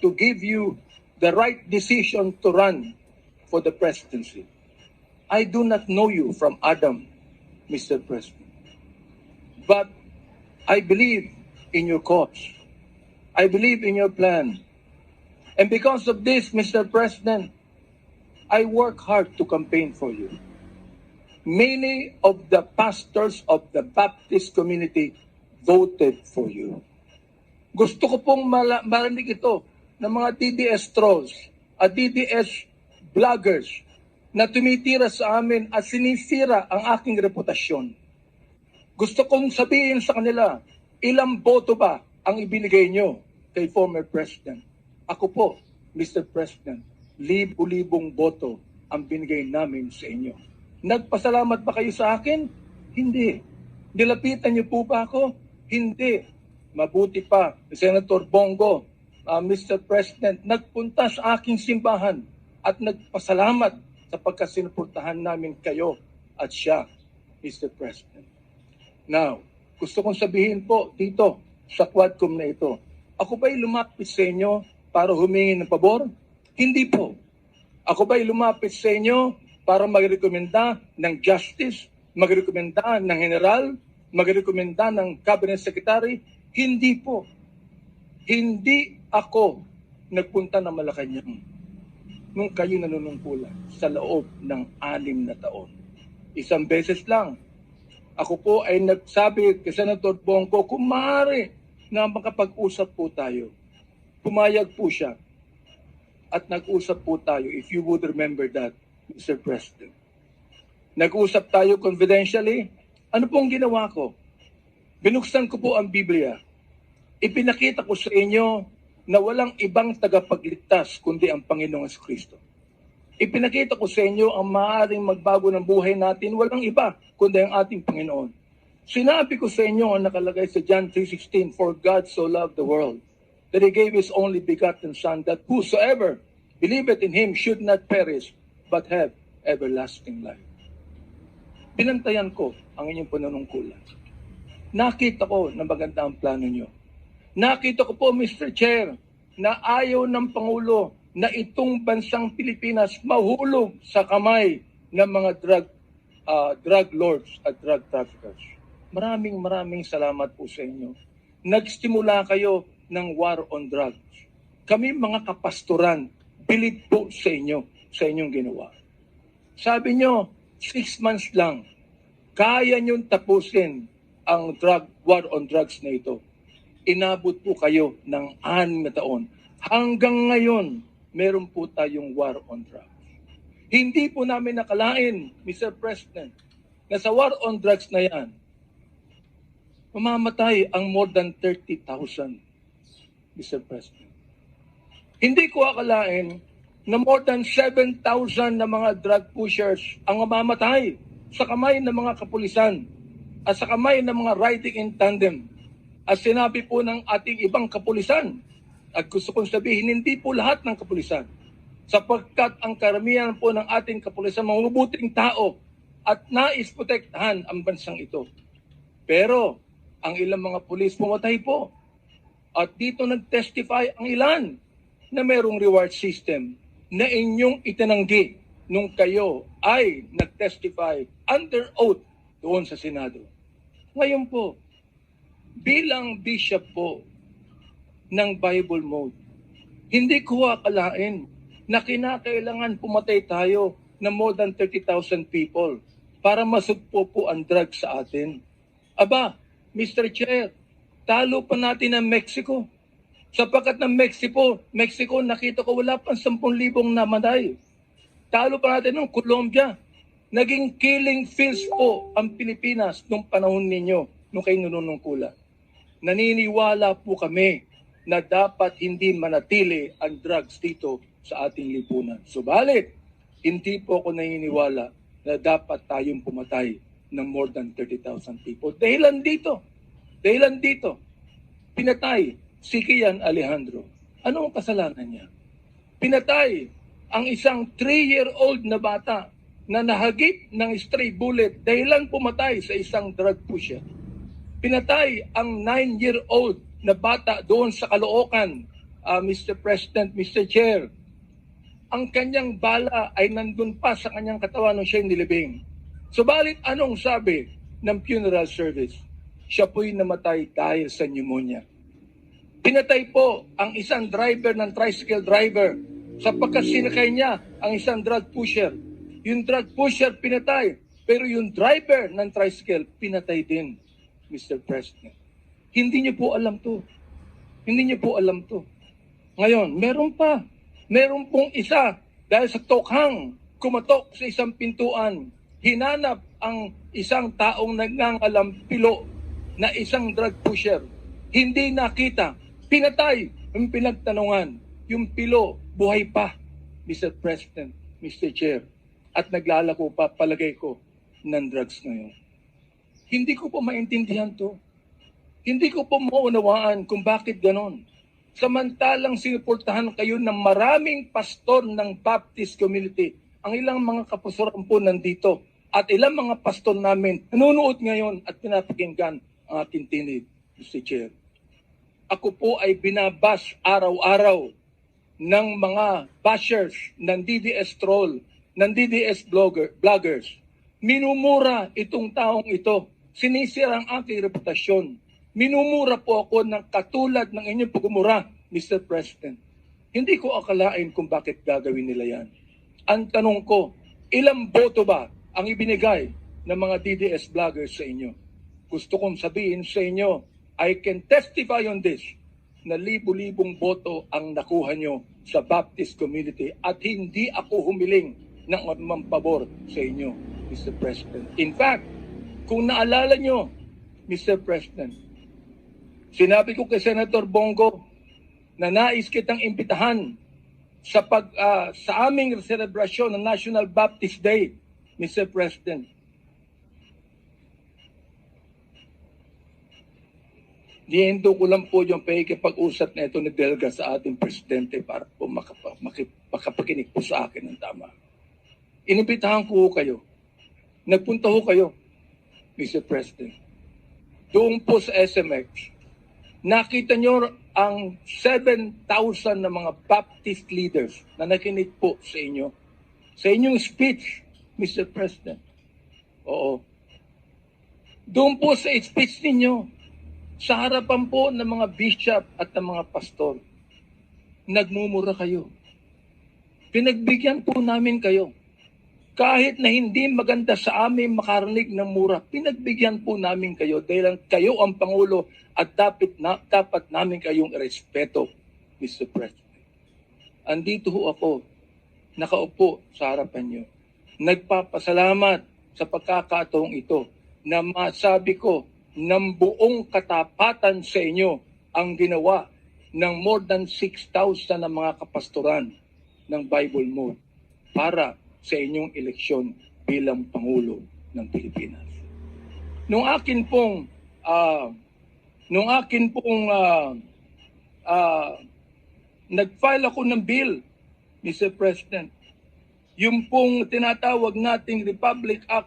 to give you the right decision to run for the presidency. I do not know you from Adam, Mr. President. But I believe in your cause. I believe in your plan. And because of this, Mr. President, I work hard to campaign for you. Many of the pastors of the Baptist community voted for you. Gusto ko pong marinig ito ng mga DDS trolls at DDS vloggers na tumitira sa amin at sinisira ang aking reputasyon. Gusto kong sabihin sa kanila, ilang boto ba ang ibinigay nyo kay former President? Ako po, Mr. President, libo-libong boto ang binigay namin sa inyo. Nagpasalamat ba kayo sa akin? Hindi. Nilapitan niyo po ba ako? Hindi. Mabuti pa, Senator Bongo, Mr. President, nagpunta sa aking simbahan at nagpasalamat sapagkat sinuportahan namin kayo at siya, Mr. President. Now, gusto kong sabihin po dito sa Quadcom na ito, ako ba'y lumapit sa inyo para humingi ng pabor? Hindi po. Ako ba'y lumapit sa inyo para magrekomenda ng justice, magrekomenda ng general, magrekomenda ng cabinet secretary? Hindi po. Hindi ako nagpunta ng Malacanang nung kayo nanunungkulan sa loob ng 6 na taon. Isang beses lang. Ako po ay nagsabi kay Senator Bongo, kung maaari na makapag-usap po tayo. Pumayag po siya. At nag-usap po tayo, if you would remember that, Mr. President. Nag-usap tayo confidentially. Ano pong ginawa ko? Binuksan ko po ang Biblia. Ipinakita ko sa inyo na walang ibang tagapagligtas kundi ang Panginoong Kristo. Ipinakita ko sa inyo ang maaaring magbago ng buhay natin, walang iba kundi ang ating Panginoon. Sinabi ko sa inyo ang nakalagay sa John 3:16, for God so loved the world, that He gave His only begotten Son, that whosoever believeth in Him should not perish, but have everlasting life. Pinantayan ko ang inyong panunungkulan. Nakita ko na maganda ang plano nyo. Nakita ko po, Mr. Chair, na ayaw ng Pangulo na itong bansang Pilipinas mahulog sa kamay ng mga drug lords at drug traffickers. Maraming salamat po sa inyo. Nagsimula kayo ng war on drugs. Kami mga kapastoran, bilib po sa inyo, sa inyong ginawa. Sabi nyo, 6 months lang, kaya nyo tapusin ang war on drugs na ito. Inabot po kayo ng 6 na taon. Hanggang ngayon, meron po tayong war on drugs. Hindi po namin nakalain, Mr. President, na sa war on drugs na yan, mamamatay ang more than 30,000, Mr. President. Hindi ko akalain na more than 7,000 na mga drug pushers ang mamamatay sa kamay ng mga kapulisan at sa kamay ng mga riding in tandem. At sinabi po ng ating ibang kapulisan, at gusto kong sabihin, hindi po lahat ng kapulisan, sapagkat ang karamihan po ng ating kapulisan, mga mabuting tao, at nais protektahan ang bansang ito. Pero, ang ilang mga pulis pumatay po. At dito nag-testify ang ilan na mayroong reward system na inyong itinanggi nung kayo ay nag-testify under oath doon sa Senado. Ngayon po, bilang bishop po ng Bible Mode, hindi ko akalain na kinakailangan pumatay tayo ng more than 30,000 people para masugpo po ang drugs sa atin. Aba, Mr. Chair, talo pa natin ang Mexico. Sapagkat ng Mexico, nakita ko wala pang 10,000 namatay. Talo pa natin ng Colombia. Naging killing fields po ang Pilipinas nung panahon ninyo, nung kayo nanunungkulan. Naniniwala po kami na dapat hindi manatili ang drugs dito sa ating lipunan. Subalit, hindi po ako naniniwala na dapat tayong pumatay ng more than 30,000 people. Dahilan dito, pinatay si Kian Alejandro. Ano ang kasalanan niya? Pinatay ang isang 3-year-old na bata na nahagip ng stray bullet dahilan pumatay sa isang drug pusher. Pinatay ang 9-year-old na bata doon sa Caloocan Mr. President, Mr. Chair, ang kanyang bala ay nandun pa sa kanyang katawan nung siya'y nilibing. Subalit anong sabi ng funeral service? Siya po'y namatay dahil sa pneumonia. Pinatay po ang isang driver ng tricycle driver sapagkat sinakay niya ang isang drug pusher. Yung drug pusher pinatay, pero yung driver ng tricycle pinatay din, Mr. President. Hindi niyo po alam to. Hindi niyo po alam to. Ngayon, meron pa. Meron pong isa dahil sa tokhang kumatok sa isang pintuan, hinanap ang isang taong nagngangalam-pilo na isang drug pusher. Hindi nakita. Pinatay ang pinagtanungan. Yung pilo, buhay pa, Mr. President, Mr. Chair. At naglalako pa, palagay ko, ng drugs ngayon. Hindi ko po maintindihan to. Hindi ko po maunawaan kung bakit ganon. Samantalang sinuportahan kayo ng maraming pastor ng Baptist community. Ang ilang mga kapastoran po nandito at ilang mga pastor namin nanonood ngayon at pinapakinggan ang ating tinig, Mr. Chair. Ako po ay binabas araw-araw ng mga bashers ng DDS troll, ng DDS vloggers. Minumura itong taong ito. Sinisira ang aking reputasyon. Minumura po ako ng katulad ng inyong pagmumura, Mr. President. Hindi ko akalain kung bakit gagawin nila yan. Ang tanong ko, ilang boto ba ang ibinigay ng mga DDS vloggers sa inyo? Gusto kong sabihin sa inyo, I can testify on this, na libu-libong boto ang nakuha nyo sa Baptist community at hindi ako humiling ng anumang pabor sa inyo, Mr. President. In fact, kung naalala nyo, Mr. President, sinabi ko kay Senator Bongo na nais kitang imbitahan sa aming selebrasyon ng National Baptist Day, Mr. President. Diendo ko lang po yung pakikipag-usap na ito ni Delga sa ating presidente para po makapakinig po sa akin ng tama. Inimbitahan ko kayo. Nagpunta ho kayo, Mr. President. Doon po sa SMX, nakita nyo ang 7,000 na mga Baptist leaders na nakinig po sa inyo. Sa inyong speech, Mr. President. Oo. Doon po sa speech ninyo, sa harapan po ng mga bishop at ng mga pastor, nagmumura kayo. Pinagbigyan po namin kayo. Kahit na hindi maganda sa amin makarinig ng mura, pinagbigyan po namin kayo dahil kayo ang Pangulo at dapat namin kayong irespeto, Mr. President. Andito ho ako, nakaupo sa harapan nyo. Nagpapasalamat sa pagkakataong ito na masabi ko ng buong katapatan sa inyo ang ginawa ng more than 6,000 na mga kapastoran ng Bible Mode para sa inyong eleksyon bilang Pangulo ng Pilipinas. Nung akin pong nag-file ako ng bill, Mr. President, yung pong tinatawag nating Republic Act